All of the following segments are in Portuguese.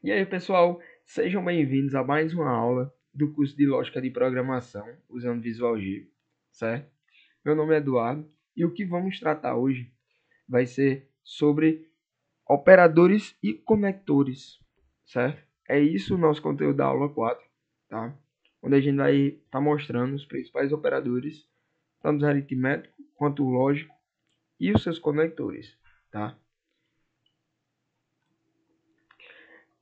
E aí, pessoal, sejam bem-vindos a mais uma aula do curso de Lógica de Programação usando Visual G, certo? Meu nome é Eduardo e o que vamos tratar hoje vai ser sobre operadores e conectores, certo? É isso o nosso conteúdo da aula 4, tá? Onde a gente vai estar mostrando os principais operadores, tanto aritmético quanto lógico, e os seus conectores, tá?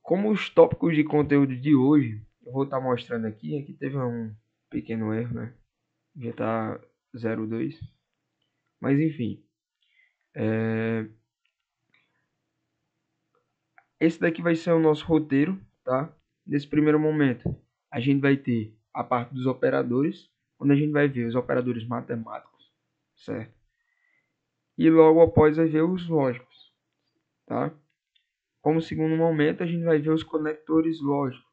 Como os tópicos de conteúdo de hoje, eu vou estar mostrando aqui teve um pequeno erro, né? Já está 02. Mas enfim, esse daqui vai ser o nosso roteiro, tá? Nesse primeiro momento, a gente vai ter a parte dos operadores, onde a gente vai ver os operadores matemáticos, certo? E logo após vai ver os lógicos, tá? Como segundo momento, a gente vai ver os conectores lógicos,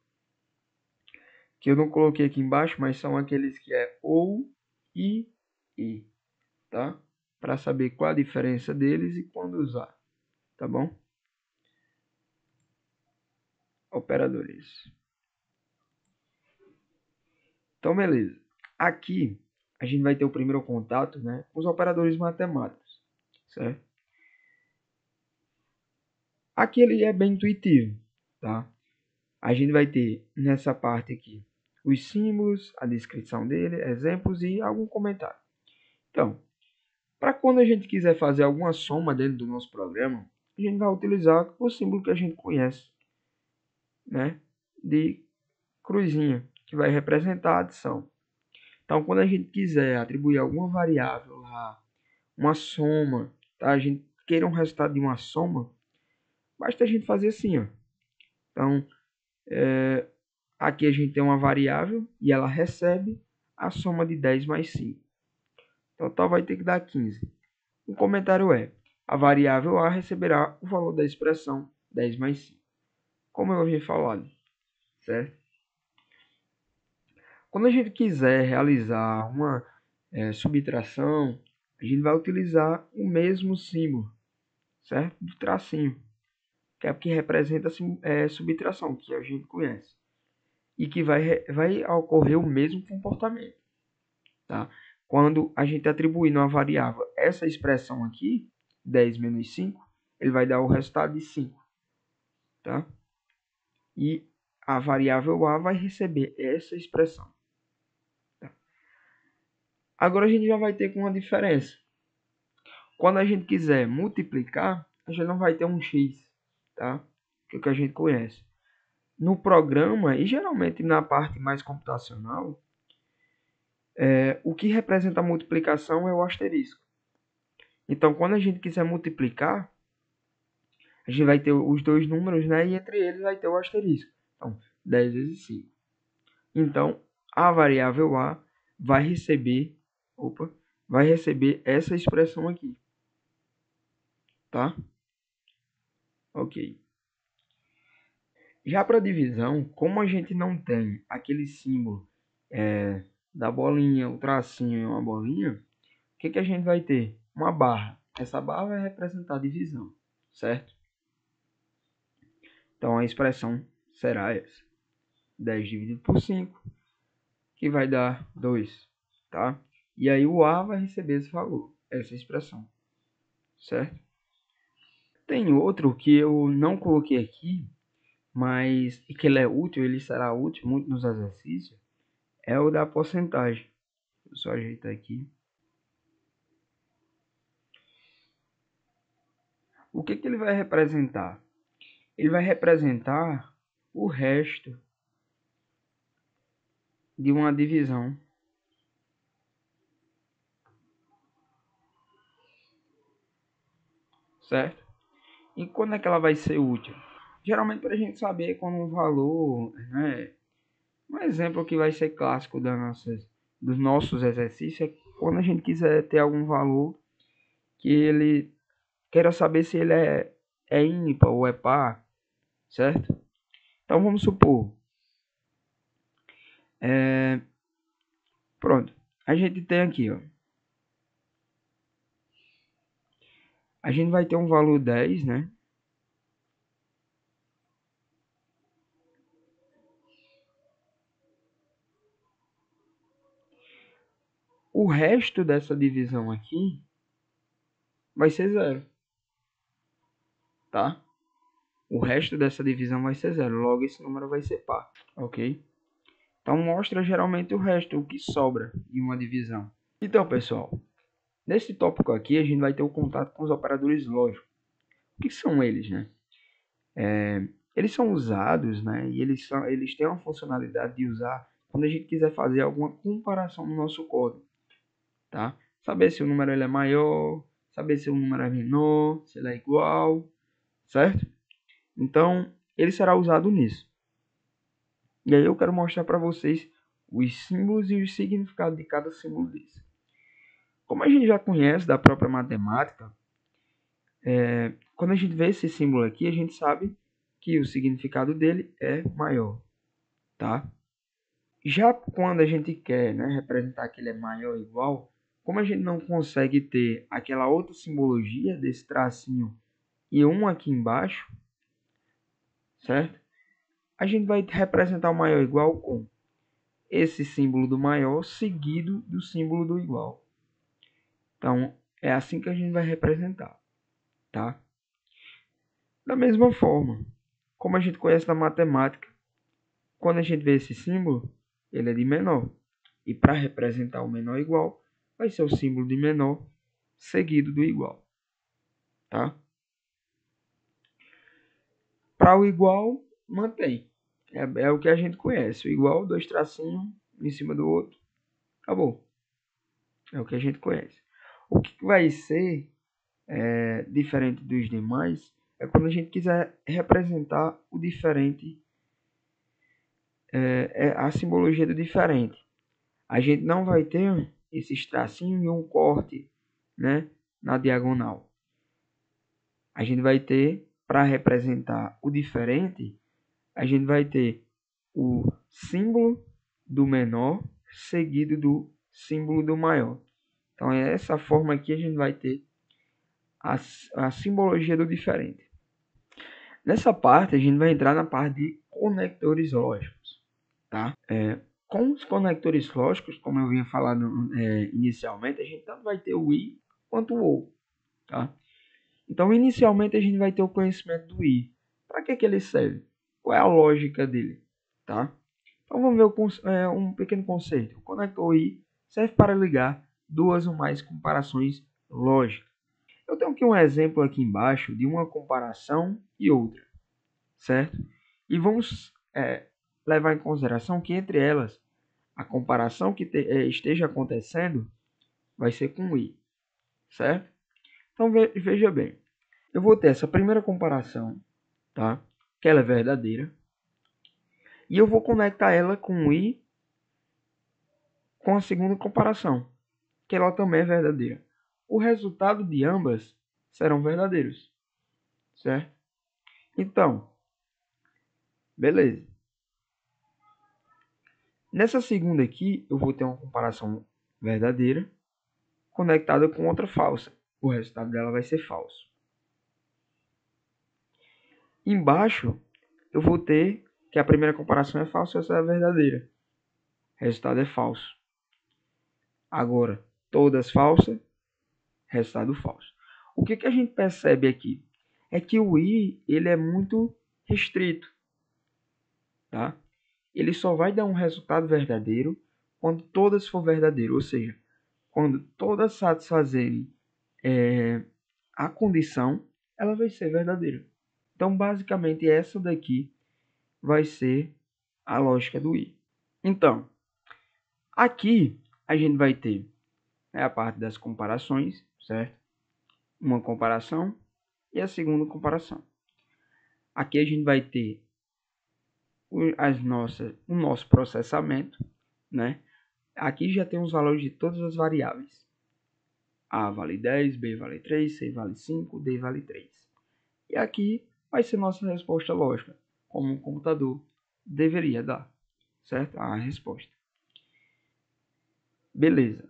que eu não coloquei aqui embaixo, mas são aqueles que é ou e, tá? Para saber qual a diferença deles e quando usar, tá bom? Operadores. Então, beleza. Aqui a gente vai ter o primeiro contato, né, com os operadores matemáticos, certo? Aqui ele é bem intuitivo, tá? A gente vai ter nessa parte aqui os símbolos, a descrição dele, exemplos e algum comentário. Então, para quando a gente quiser fazer alguma soma dentro do nosso programa, a gente vai utilizar o símbolo que a gente conhece, né, de cruzinha, que vai representar a adição. Então, quando a gente quiser atribuir alguma variável lá, uma soma, tá? A gente queira um resultado de uma soma, basta a gente fazer assim, ó. Então, aqui a gente tem uma variável e ela recebe a soma de 10 mais 5. Total vai ter que dar 15. O comentário é: a variável A receberá o valor da expressão 10 mais 5. Como eu havia falado, certo? Quando a gente quiser realizar uma subtração, a gente vai utilizar o mesmo símbolo, certo? Do tracinho, que é o que representa a subtração, que a gente conhece. E que vai ocorrer o mesmo comportamento, tá? Quando a gente atribuir uma variável essa expressão aqui, 10 menos 5, ele vai dar o resultado de 5, tá? E a variável A vai receber essa expressão. Agora a gente já vai ter uma diferença. Quando a gente quiser multiplicar, a gente não vai ter um x, tá? Que é o que a gente conhece. No programa, e geralmente na parte mais computacional, o que representa a multiplicação é o asterisco. Então, quando a gente quiser multiplicar, a gente vai ter os dois números, né? E entre eles vai ter o asterisco. Então, 10 vezes 5. Então, a variável A vai receber, vai receber essa expressão aqui, tá? Ok. Já para divisão, como a gente não tem aquele símbolo da bolinha, o tracinho e uma bolinha, o que a gente vai ter? Uma barra. Essa barra vai representar a divisão, certo? Então a expressão será essa: 10 dividido por 5, que vai dar 2, tá? E aí o A vai receber esse valor, essa expressão, certo? Tem outro que eu não coloquei aqui, mas que ele é útil, ele será útil muito nos exercícios, é o da porcentagem. Vou só ajeitar aqui. O que ele vai representar? Ele vai representar o resto de uma divisão, certo? E quando é que ela vai ser útil? Geralmente para a gente saber quando um valor, né? Um exemplo que vai ser clássico dos nossos exercícios é quando a gente quiser ter algum valor que ele queira saber se ele é ímpar ou é par, certo? Então vamos supor, pronto, a gente tem aqui, ó, a gente vai ter um valor 10, né? o resto dessa divisão aqui vai ser zero, tá? O resto dessa divisão vai ser zero, logo esse número vai ser par, ok? Então mostra geralmente o resto, o que sobra de uma divisão. Então, pessoal, nesse tópico aqui a gente vai ter o contato com os operadores lógicos. O que são eles, né? Eles são usados, né? E eles têm uma funcionalidade de usar quando a gente quiser fazer alguma comparação no nosso código, tá? Saber se o número ele é maior, saber se o número é menor, se ele é igual, certo? Então, ele será usado nisso. E aí eu quero mostrar para vocês os símbolos e os significados de cada símbolo desse. Como a gente já conhece da própria matemática, quando a gente vê esse símbolo aqui, a gente sabe que o significado dele é maior, tá? Já quando a gente quer, né, representar que ele é maior ou igual, como a gente não consegue ter aquela outra simbologia desse tracinho e um aqui embaixo, certo? A gente vai representar o maior ou igual com esse símbolo do maior seguido do símbolo do igual. Então, é assim que a gente vai representar, tá? Da mesma forma, como a gente conhece na matemática, quando a gente vê esse símbolo, ele é de menor. E para representar o menor igual, vai ser o símbolo de menor seguido do igual, tá? Para o igual, mantém. É o que a gente conhece. O igual, dois tracinhos em cima do outro. Acabou. É o que a gente conhece. O que vai ser diferente dos demais é quando a gente quiser representar o diferente, a simbologia do diferente. A gente não vai ter esses tracinhos e um corte, né, na diagonal. A gente vai ter, para representar o diferente, a gente vai ter o símbolo do menor seguido do símbolo do maior. Então é essa forma aqui a gente vai ter a simbologia do diferente. Nessa parte a gente vai entrar na parte de conectores lógicos, tá? Com os conectores lógicos, como eu vinha falando inicialmente, a gente tanto vai ter o i quanto o ou, tá? Então inicialmente a gente vai ter o conhecimento do i. Para que ele serve? Qual é a lógica dele, tá? Então vamos ver um pequeno conceito. O conector i serve para ligar duas ou mais comparações lógicas. Eu tenho aqui um exemplo aqui embaixo de uma comparação e outra, certo? E vamos levar em consideração que entre elas, a comparação que esteja acontecendo vai ser com i, certo? Então veja bem, eu vou ter essa primeira comparação, tá? Que ela é verdadeira, e eu vou conectar ela com i com a segunda comparação, que ela também é verdadeira. O resultado de ambas serão verdadeiros, certo? Então, beleza. Nessa segunda aqui, eu vou ter uma comparação verdadeira conectada com outra falsa. O resultado dela vai ser falso. Embaixo, eu vou ter que a primeira comparação é falsa e essa é verdadeira. O resultado é falso. Agora, todas falsas, resultado falso. O que a gente percebe aqui? É que o i ele é muito restrito, tá? Ele só vai dar um resultado verdadeiro quando todas for verdadeiro, ou seja, quando todas satisfazerem a condição, ela vai ser verdadeira. Então, basicamente, essa daqui vai ser a lógica do i. Então, aqui a gente vai ter a parte das comparações, certo? Uma comparação e a segunda comparação. Aqui a gente vai ter o nosso processamento, né? Aqui já tem os valores de todas as variáveis. A vale 10, B vale 3, C vale 5, D vale 3. E aqui vai ser nossa resposta lógica, como um computador deveria dar, certo? A resposta. Beleza.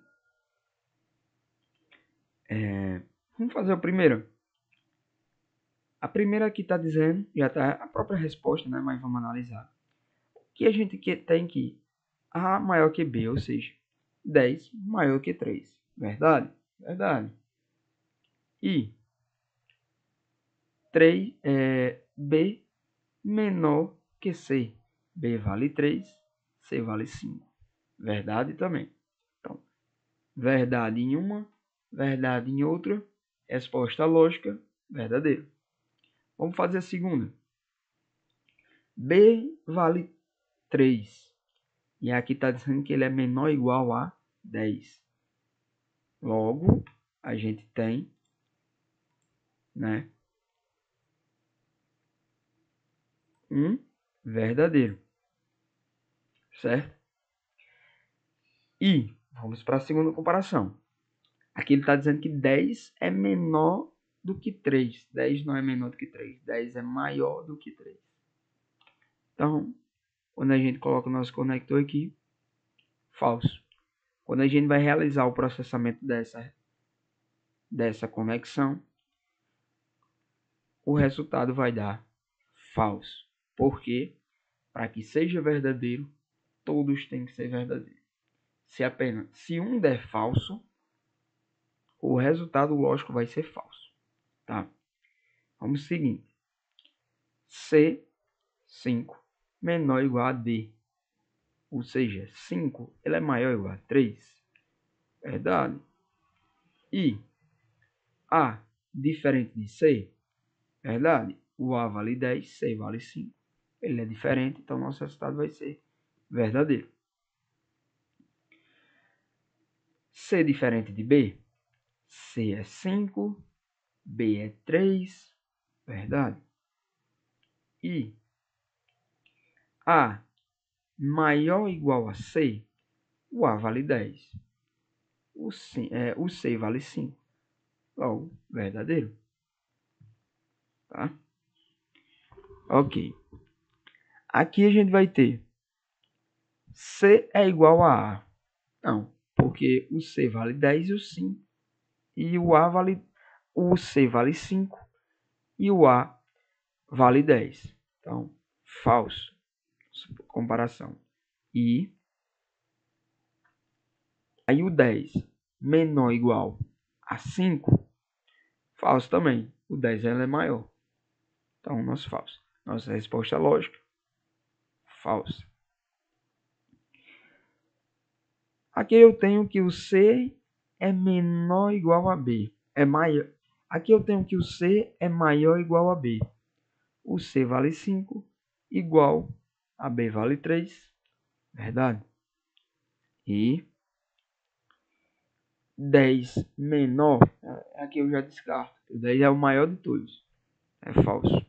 Vamos fazer o primeiro. A primeira aqui está dizendo, já está a própria resposta, né? Mas vamos analisar. Que a gente tem que A maior que B, ou seja, 10 maior que 3. Verdade? Verdade. E B menor que C. B vale 3, C vale 5. Verdade também. Então, verdade em uma, verdade em outra. Resposta lógica, verdadeiro. Vamos fazer a segunda. B vale 3. E aqui está dizendo que ele é menor ou igual a 10. Logo, a gente tem, né, um verdadeiro. Certo? E vamos para a segunda comparação. Aqui ele está dizendo que 10 é menor do que 3. 10 não é menor do que 3. 10 é maior do que 3. Então, quando a gente coloca o nosso conector aqui, falso. Quando a gente vai realizar o processamento dessa conexão, o resultado vai dar falso. Por quê? Para que seja verdadeiro, todos têm que ser verdadeiros. Se um der falso, o resultado lógico vai ser falso. Tá? Vamos seguir. C5 menor ou igual a D. Ou seja, 5 ele é maior ou igual a 3. Verdade. E A diferente de C. Verdade. O A vale 10, C vale 5. Ele é diferente, então nosso resultado vai ser verdadeiro. C diferente de B. C é 5, B é 3. Verdade. E A maior ou igual a C. O A vale 10. O C vale 5. Logo, verdadeiro. Tá? Ok. Aqui a gente vai ter C é igual a A. Não, porque o C vale 10 e o 5. E o C vale 5 e o A vale 10. Então, falso. Comparação. E aí o 10 menor ou igual a 5, falso também. O 10 é maior. Então, nosso falso. Nossa resposta lógica, falso. Aqui eu tenho que o C é menor ou igual a B. É maior. Aqui eu tenho que o C é maior ou igual a B. O C vale 5, igual a B vale 3. Verdade? E 10 menor. Aqui eu já descarto. O 10 é o maior de todos. É falso.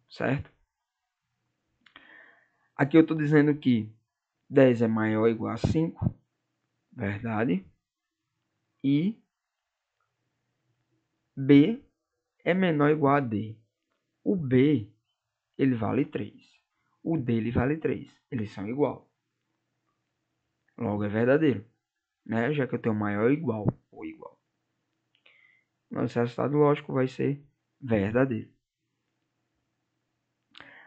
Certo? Aqui eu estou dizendo que 10 é maior ou igual a 5. Verdade? E B é menor ou igual a D. O B, ele vale 3. O D, ele vale 3. Eles são igual. Logo, é verdadeiro. Né? Já que eu tenho maior igual ou igual. Nosso resultado lógico vai ser verdadeiro.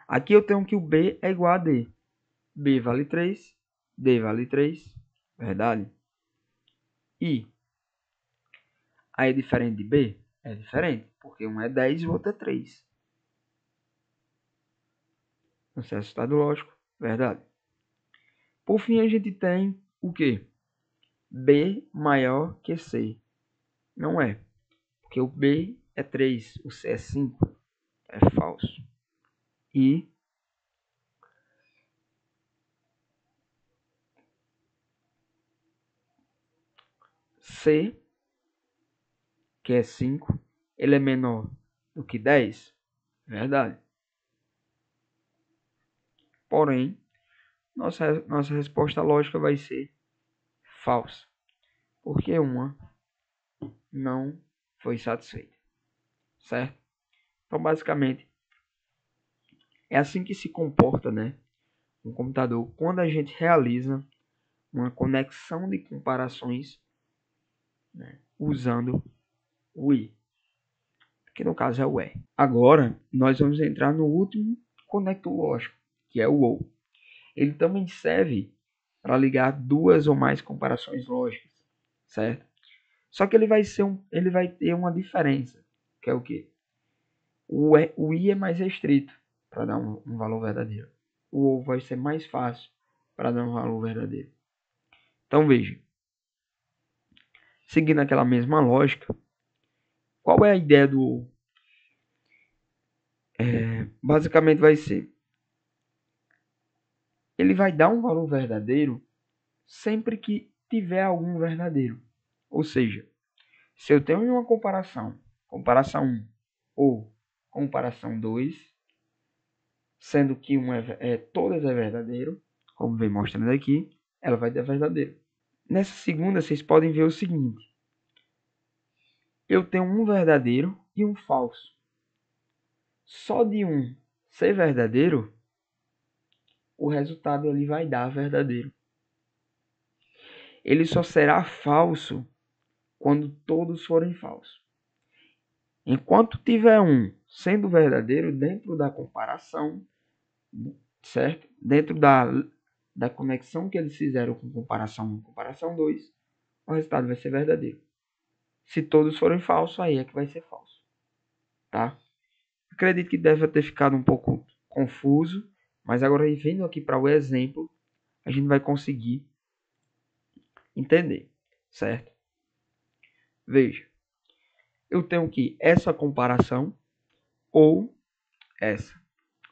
Aqui eu tenho que o B é igual a D. B vale 3. D vale 3. Verdade? E A é diferente de B? É diferente. Porque um é 10 e o outro é 3. Nosso resultado lógico. Verdade. Por fim, a gente tem o quê? B maior que C. Não é. Porque o B é 3, o C é 5. É falso. E C, que é 5, ele é menor do que 10? Verdade. Porém, nossa resposta lógica vai ser falsa. Porque uma não foi satisfeita. Certo? Então, basicamente, é assim que se comporta, né, um computador quando a gente realiza uma conexão de comparações, né, usando o I, que no caso é o E. Agora, nós vamos entrar no último conector lógico, que é o OR. ele também serve para ligar duas ou mais comparações lógicas, certo? Só que ele vai ter uma diferença, que é o quê? O i é mais restrito para dar um valor verdadeiro. O ou vai ser mais fácil para dar um valor verdadeiro. Então veja, seguindo aquela mesma lógica, qual é a ideia do ou? Basicamente vai ser, ele vai dar um valor verdadeiro sempre que tiver algum verdadeiro. Ou seja, se eu tenho uma comparação 1 ou comparação 2, sendo que todas é verdadeiro, como vem mostrando aqui, ela vai dar verdadeiro. Nessa segunda, vocês podem ver o seguinte. Eu tenho um verdadeiro e um falso. Só de um ser verdadeiro, o resultado ali vai dar verdadeiro. Ele só será falso quando todos forem falsos. Enquanto tiver um sendo verdadeiro dentro da comparação, certo? Dentro da conexão que eles fizeram com comparação 1 e comparação 2, o resultado vai ser verdadeiro. Se todos forem falsos, aí é que vai ser falso. Tá? Acredito que deve ter ficado um pouco confuso, mas agora vindo aqui para o exemplo, a gente vai conseguir entender, certo? Veja, eu tenho que essa comparação ou essa.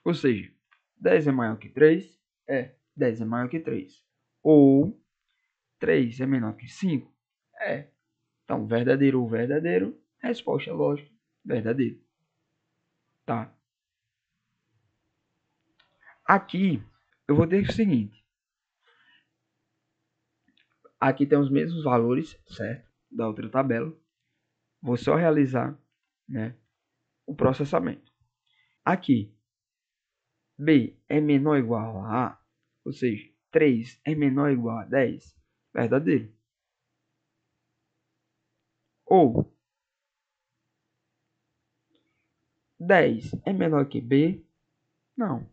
Ou seja, 10 é maior que 3, 10 é maior que 3. Ou 3 é menor que 5, Então, verdadeiro ou verdadeiro, resposta lógica, verdadeiro. Tá? Aqui, eu vou ter o seguinte. Aqui tem os mesmos valores, certo? Da outra tabela. Vou só realizar, né, o processamento. Aqui, B é menor ou igual a A, ou seja, 3 é menor ou igual a 10, verdadeiro. Ou 10 é menor que B, não.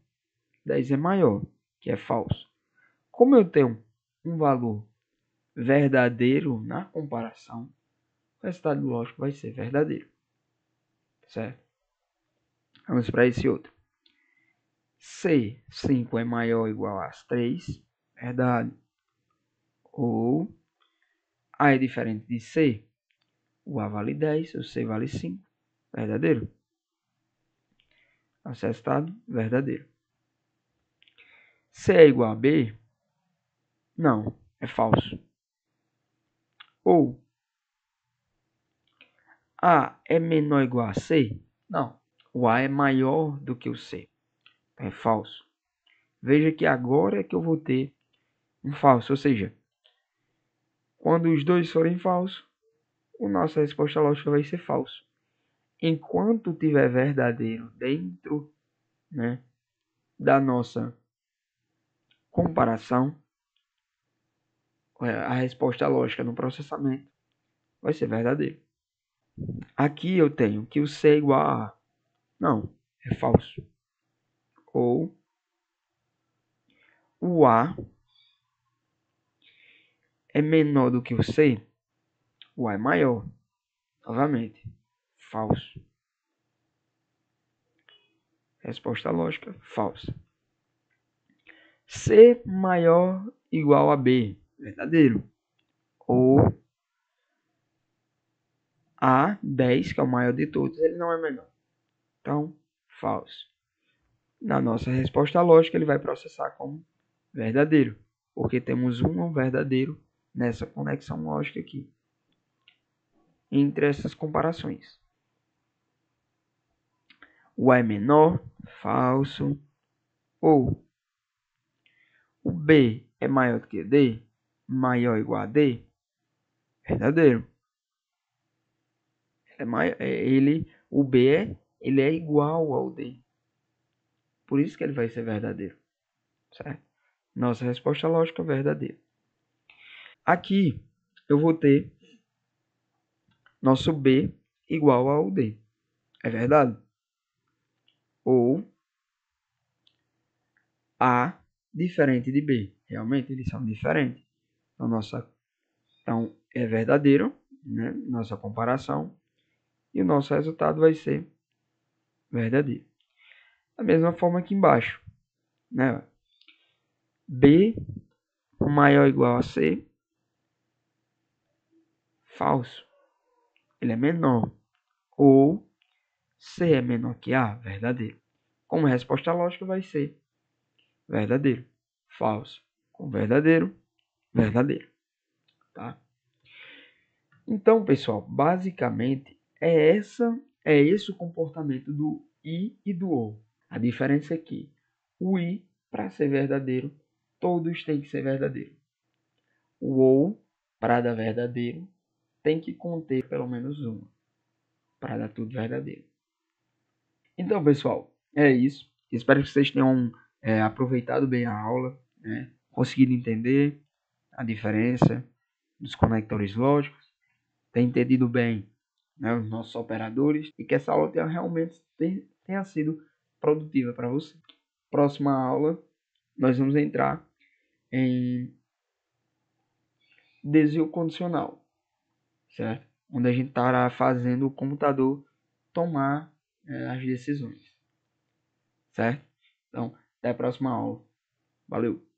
10 é maior, que é falso. Como eu tenho um valor verdadeiro na comparação, o resultado lógico vai ser verdadeiro. Certo? Vamos para esse outro. Se 5 é maior ou igual a 3, verdade. Ou A é diferente de C, o A vale 10, o C vale 5, verdadeiro. Nosso resultado, verdadeiro. C é igual a B, não, é falso. Ou A é menor ou igual a C, não, o A é maior do que o C, é falso. Veja que agora é que eu vou ter um falso, ou seja, quando os dois forem falsos, a nossa resposta lógica vai ser falso. Enquanto tiver verdadeiro dentro, né, da nossa comparação, a resposta lógica no processamento vai ser verdadeiro. Aqui eu tenho que o C é igual a A. Não, é falso. Ou o A é menor do que o C, o A é maior. Novamente, falso. Resposta lógica, falsa. C maior igual a B, verdadeiro. Ou A, 10, que é o maior de todos, ele não é menor. Então, falso. Na nossa resposta lógica, ele vai processar como verdadeiro, porque temos um verdadeiro nessa conexão lógica aqui, entre essas comparações. O A é menor, falso. Ou o B é maior do que D, maior ou igual a D, verdadeiro. O B ele é igual ao D. Por isso que ele vai ser verdadeiro. Certo? Nossa resposta lógica é verdadeira. Aqui eu vou ter nosso B igual ao D. É verdade? Ou A diferente de B. Realmente eles são diferentes. Então é verdadeiro, né? Nossa comparação. E o nosso resultado vai ser verdadeiro. Da mesma forma aqui embaixo, né? B maior ou igual a C, falso. Ele é menor. Ou C é menor que A, verdadeiro. Como resposta lógica vai ser verdadeiro, falso. Com verdadeiro, verdadeiro. Tá? Então, pessoal, basicamente é esse o comportamento do I e do OU. A diferença é que o I, para ser verdadeiro, todos têm que ser verdadeiro. O OU, para dar verdadeiro, tem que conter pelo menos uma, para dar tudo verdadeiro. Então, pessoal, é isso. Espero que vocês tenham aproveitado bem a aula, né? Conseguido entender a diferença dos conectores lógicos, tenha entendido bem, né, os nossos operadores e que essa aula tenha sido produtiva para você. Próxima aula, nós vamos entrar em desvio condicional, certo? Onde a gente estará fazendo o computador tomar as decisões, certo? Então, até a próxima aula. Valeu!